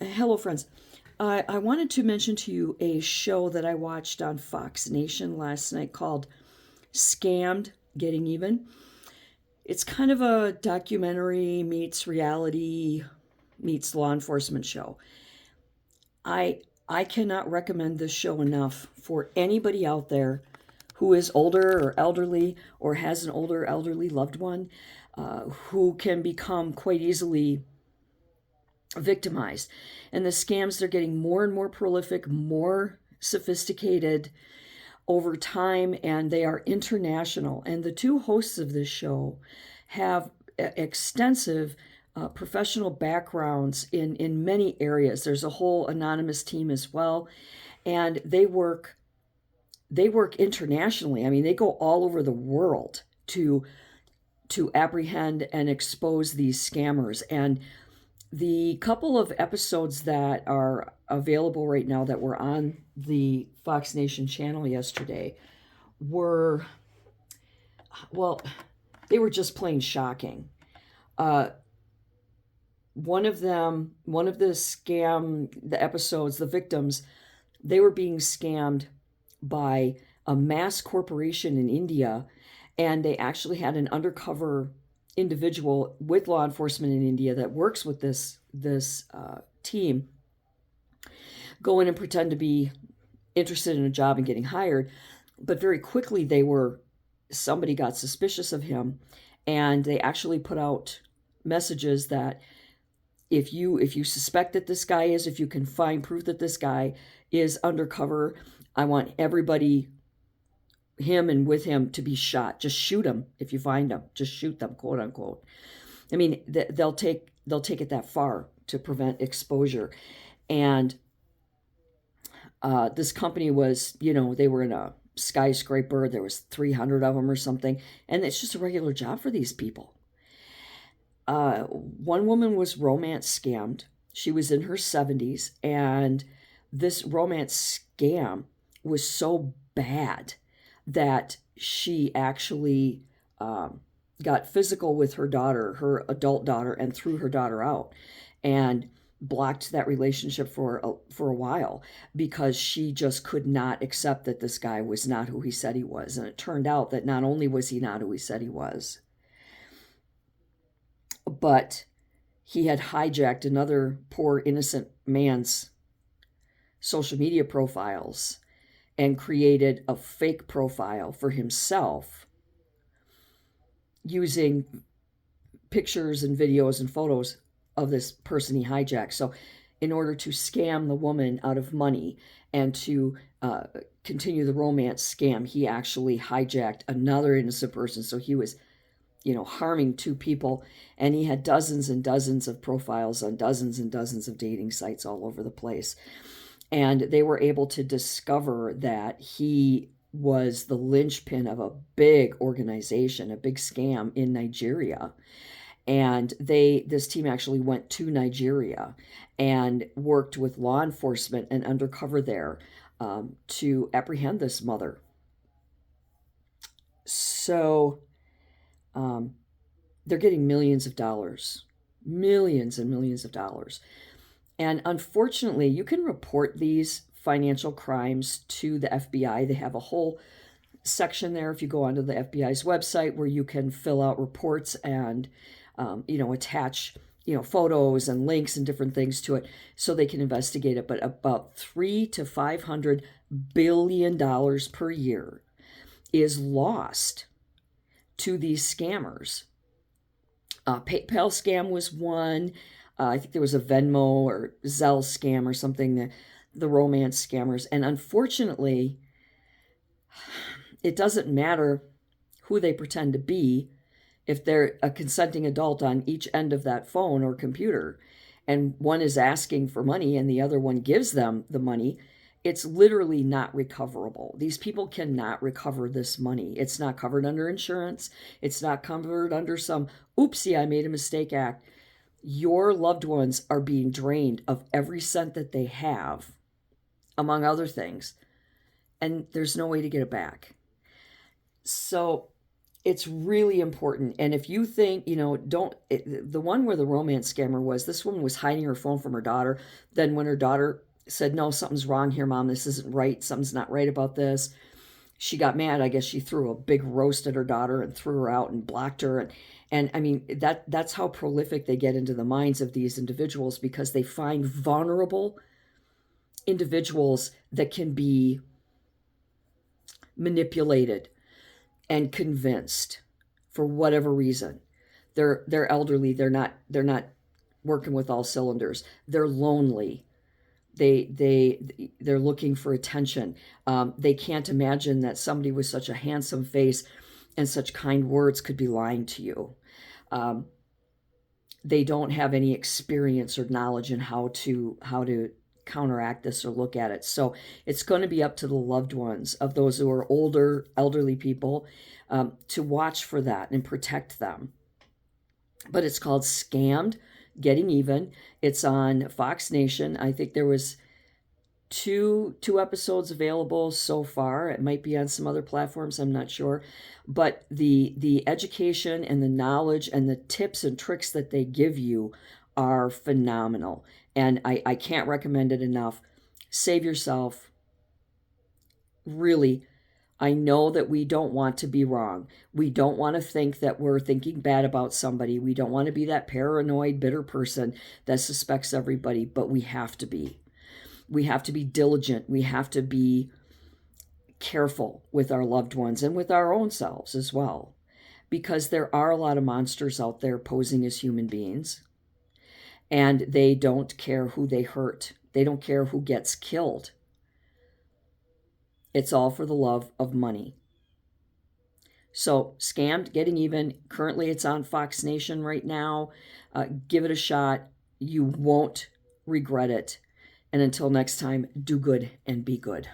Hello, friends. I wanted to mention to you a show that I watched on Fox Nation last night called Scammed Getting Even. It's kind of a documentary meets reality meets law enforcement show. I cannot recommend this show enough for anybody out there who is older or elderly or has an older elderly loved one who can become quite easily victimized. And the scams, they're getting more and more prolific, more sophisticated over time, and they are international. And the two hosts of this show have extensive professional backgrounds in many areas. There's a whole anonymous team as well, and they work internationally. I mean, they go all over the world to apprehend and expose these scammers. And the couple of episodes that are available right now that were on the Fox Nation channel yesterday were, well, they were just plain shocking. Uh, one of the episodes, the victims, they were being scammed by a mass corporation in India, and they actually had an undercover individual with law enforcement in India that works with this team go in and pretend to be interested in a job and getting hired. But very quickly, somebody got suspicious of him, and they actually put out messages that if you suspect that this guy is, if you can find proof that this guy is undercover, I want everybody, him and with him, to be shot. Just shoot him if you find them. Just shoot them, quote unquote. I mean, they'll take it that far to prevent exposure. And this company was, they were in a skyscraper. There was 300 of them or something, and it's just a regular job for these people. One woman was romance scammed. She was in her 70s, and this romance scam was so bad that she actually got physical with her daughter, her adult daughter, and threw her daughter out, and blocked that relationship for a while because she just could not accept that this guy was not who he said he was. And it turned out that not only was he not who he said he was, but he had hijacked another poor innocent man's social media profiles and created a fake profile for himself using pictures and videos and photos of this person he hijacked. So in order to scam the woman out of money and to continue the romance scam, he actually hijacked another innocent person. So he was, harming two people, and he had dozens and dozens of profiles on dozens and dozens of dating sites all over the place. And they were able to discover that he was the linchpin of a big organization, a big scam in Nigeria. And this team actually went to Nigeria and worked with law enforcement and undercover there to apprehend this mother. So they're getting millions of dollars, millions and millions of dollars. And unfortunately, you can report these financial crimes to the FBI. They have a whole section there if you go onto the FBI's website where you can fill out reports and, attach, photos and links and different things to it so they can investigate it. But about $300 to $500 billion per year is lost to these scammers. PayPal scam was one. I think there was a Venmo or Zelle scam or something, the romance scammers. And unfortunately, it doesn't matter who they pretend to be if they're a consenting adult on each end of that phone or computer, and one is asking for money and the other one gives them the money. It's literally not recoverable. These people cannot recover this money. It's not covered under insurance. It's not covered under some, oopsie, I made a mistake act. Your loved ones are being drained of every cent that they have, among other things, and there's no way to get it back. So it's really important. And if you think, the one where the romance scammer was, this woman was hiding her phone from her daughter. Then when her daughter said, no, something's wrong here, Mom, this isn't right, something's not right about this, she got mad. I guess she threw a big roast at her daughter and threw her out and blocked her. And I mean, that's how prolific they get into the minds of these individuals, because they find vulnerable individuals that can be manipulated and convinced for whatever reason. They're elderly, they're not working with all cylinders. They're lonely. They're looking for attention. They can't imagine that somebody with such a handsome face and such kind words could be lying to you. They don't have any experience or knowledge in how to counteract this or look at it. So it's going to be up to the loved ones of those who are older, elderly people, to watch for that and protect them. But it's called Scammed, Getting Even. It's on Fox Nation. I think there was two episodes available so far. It might be on some other platforms, I'm not sure. But the education and the knowledge and the tips and tricks that they give you are phenomenal. And I can't recommend it enough. Save yourself. Really, I know that we don't want to be wrong. We don't want to think that we're thinking bad about somebody. We don't want to be that paranoid, bitter person that suspects everybody, but we have to be. We have to be diligent. We have to be careful with our loved ones and with our own selves as well, because there are a lot of monsters out there posing as human beings, and they don't care who they hurt. They don't care who gets killed. It's all for the love of money. So, Scammed, Getting Even. Currently, it's on Fox Nation right now. Give it a shot. You won't regret it. And until next time, do good and be good.